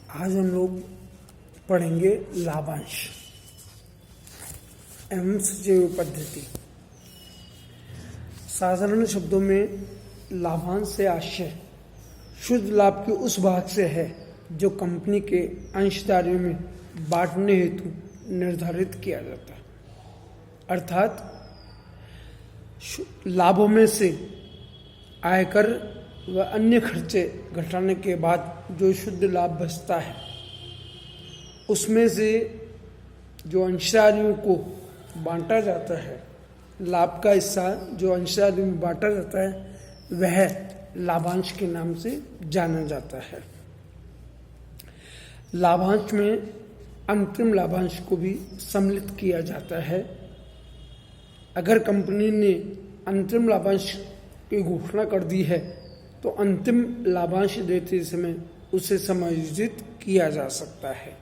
आज हम लोग पढ़ेंगे लाभांश एवं सचेव पद्धति। साधारण शब्दों में लाभांश से आशय शुद्ध लाभ के उस भाग से है जो कंपनी के अंशधारियों में बांटने हेतु निर्धारित किया जाता है। अर्थात लाभों में से आयकर व अन्य खर्चे घटाने के बाद जो शुद्ध लाभ बचता है उसमें से जो अंशधारियों को बांटा जाता है, लाभ का हिस्सा जो अंशधारियों में बांटा जाता है वह लाभांश के नाम से जाना जाता है। लाभांश में अंतरिम लाभांश को भी सम्मिलित किया जाता है। अगर कंपनी ने अंतरिम लाभांश की घोषणा कर दी है तो अंतिम लाभांश देते समय उसे समायोजित किया जा सकता है।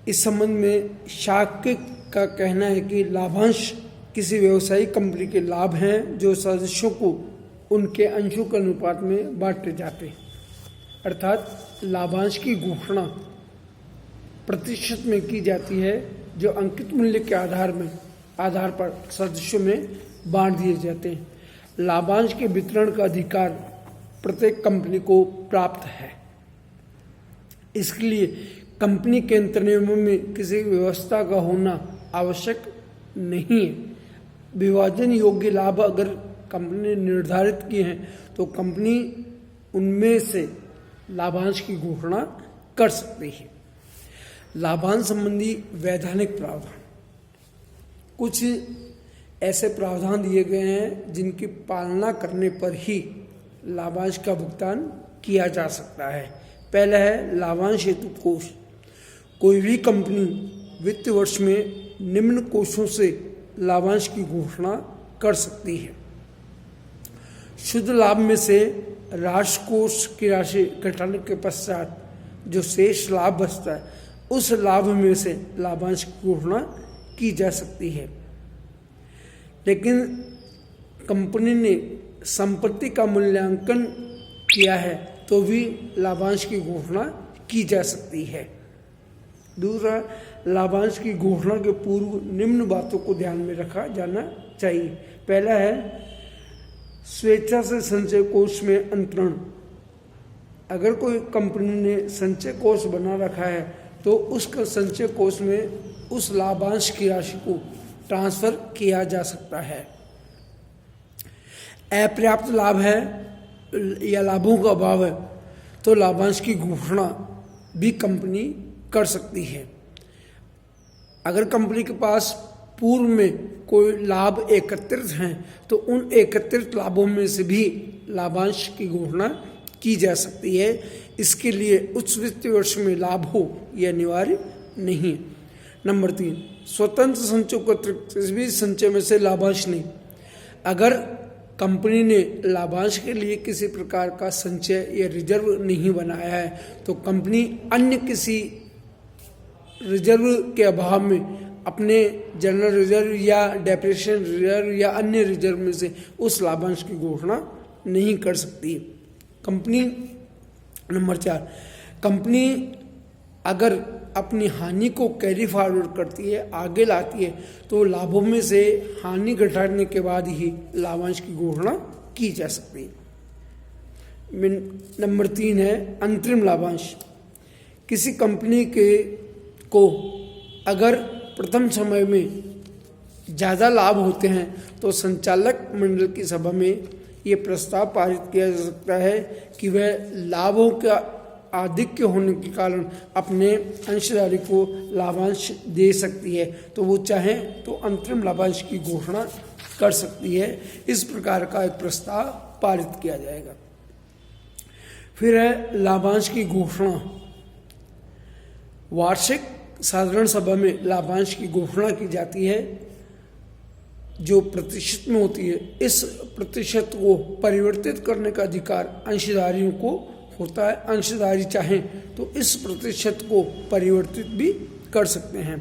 इस संबंध में शाक्य का कहना है कि लाभांश किसी व्यवसायिक कंपनी के लाभ हैं जो सदस्यों को उनके अंशों के अनुपात में बांटे जाते हैं। अर्थात लाभांश की घोषणा प्रतिशत में की जाती है जो अंकित मूल्य के आधार पर सदस्यों में बांट दिए जाते हैं। लाभांश के वितरण का अधिकार प्रत्येक कंपनी को प्राप्त है। इसके लिए कंपनी के अंतर्नियमों में किसी व्यवस्था का होना आवश्यक नहीं है। विभाजन योग्य लाभ अगर कंपनी ने निर्धारित किए हैं तो कंपनी उनमें से लाभांश की घोषणा कर सकती है। लाभांश संबंधी वैधानिक प्रावधान, कुछ ऐसे प्रावधान दिए गए हैं जिनकी पालना करने पर ही लाभांश का भुगतान किया जा सकता है। पहला है लाभांश हेतु कोष। कोई भी कंपनी वित्त वर्ष में निम्न कोषों से लाभांश की घोषणा कर सकती है। शुद्ध लाभ में से राष्ट्र कोष की राशि घटाने के पश्चात जो शेष लाभ बचता है उस लाभ में से लाभांश की घोषणा की जा सकती है। लेकिन कंपनी ने संपत्ति का मूल्यांकन किया है तो भी लाभांश की घोषणा की जा सकती है। दूसरा, लाभांश की घोषणा के पूर्व निम्न बातों को ध्यान में रखा जाना चाहिए। पहला है स्वेच्छा से संचय कोष में अंतरण। अगर कोई कंपनी ने संचय कोष बना रखा है तो उसका संचय कोष में उस लाभांश की राशि को ट्रांसफर किया जा सकता है। अपर्याप्त लाभ है या लाभों का अभाव है तो लाभांश की घोषणा भी कंपनी कर सकती है। अगर कंपनी के पास पूर्व में कोई लाभ एकत्रित हैं तो उन एकत्रित लाभों में से भी लाभांश की घोषणा की जा सकती है। इसके लिए उच्च वित्तीय वर्ष में लाभ हो यह अनिवार्य नहीं। नंबर 3, स्वतंत्र संचय को अतिरिक्त किसी भी संचय में से लाभांश नहीं। अगर कंपनी ने लाभांश के लिए किसी प्रकार का संचय या रिजर्व नहीं बनाया है तो कंपनी अन्य किसी रिजर्व के अभाव में अपने जनरल रिजर्व या डेप्रिसिएशन रिजर्व या अन्य रिजर्व में से उस लाभांश की घोषणा नहीं कर सकती कंपनी। नंबर 4, कंपनी अगर अपनी हानि को कैरी फॉरवर्ड करती है, आगे लाती है तो लाभों में से हानि घटाने के बाद ही लाभांश की घोषणा की जा सकती है। नंबर 3 है अंतरिम लाभांश। किसी कंपनी को अगर प्रथम समय में ज़्यादा लाभ होते हैं तो संचालक मंडल की सभा में ये प्रस्ताव पारित किया जा सकता है कि वह लाभों का आधिक्य होने के कारण अपने अंशधारी को लाभांश दे सकती है तो वो चाहे तो अंतरिम लाभांश की घोषणा कर सकती है। इस प्रकार का एक प्रस्ताव पारित किया जाएगा। फिर है लाभांश की घोषणा। वार्षिक साधारण सभा में लाभांश की घोषणा की जाती है जो प्रतिशत में होती है। इस प्रतिशत को परिवर्तित करने का अधिकार अंशधारियों को होता है। अंशधारी चाहें तो इस प्रतिशत को परिवर्तित भी कर सकते हैं।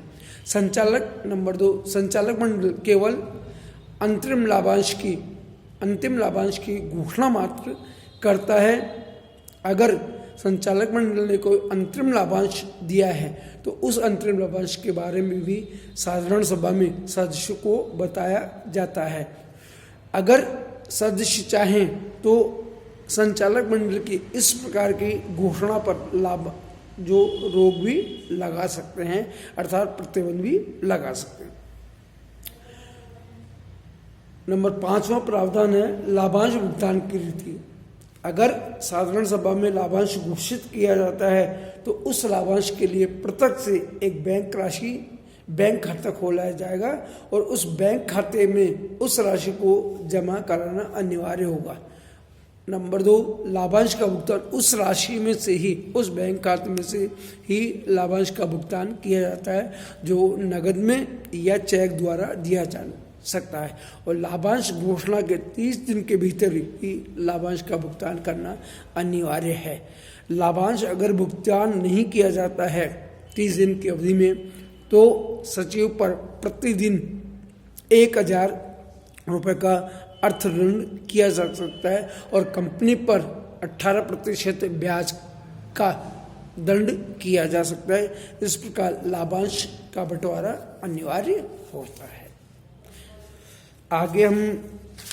नंबर 2, संचालक मंडल केवल अंतिम लाभांश की घोषणा मात्र करता है अगर संचालक मंडल ने कोई अंतरिम लाभांश दिया है तो उस अंतरिम लाभांश के बारे में भी साधारण सभा में सदस्य को बताया जाता है। अगर सदस्य चाहें तो संचालक मंडल की इस प्रकार की घोषणा पर लाभ जो रोक भी लगा सकते हैं, अर्थात प्रतिबंध भी लगा सकते हैं। नंबर 5वां प्रावधान है लाभांश भुगतान की रीति। अगर साधारण सभा में लाभांश घोषित किया जाता है तो उस लाभांश के लिए पृथक से एक बैंक खाता खोला जाएगा और उस बैंक खाते में उस राशि को जमा कराना अनिवार्य होगा। नंबर 2, लाभांश का भुगतान उस राशि में से ही, उस बैंक खाते में से ही लाभांश का भुगतान किया जाता है जो नगद में या चेक द्वारा दिया जा सकता है और लाभांश घोषणा के 30 दिन के भीतर ही लाभांश का भुगतान करना अनिवार्य है। लाभांश अगर भुगतान नहीं किया जाता है 30 दिन की अवधि में तो सचिव पर प्रतिदिन 1000 रुपये का अर्थदंड किया जा सकता है और कंपनी पर 18% ब्याज का दंड किया जा सकता है। इस प्रकार लाभांश का बंटवारा अनिवार्य होता है। आगे हम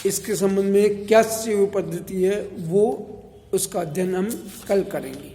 इसके संबंध में क्या सचिव पद्धति है वो उसका अध्ययन हम कल करेंगे।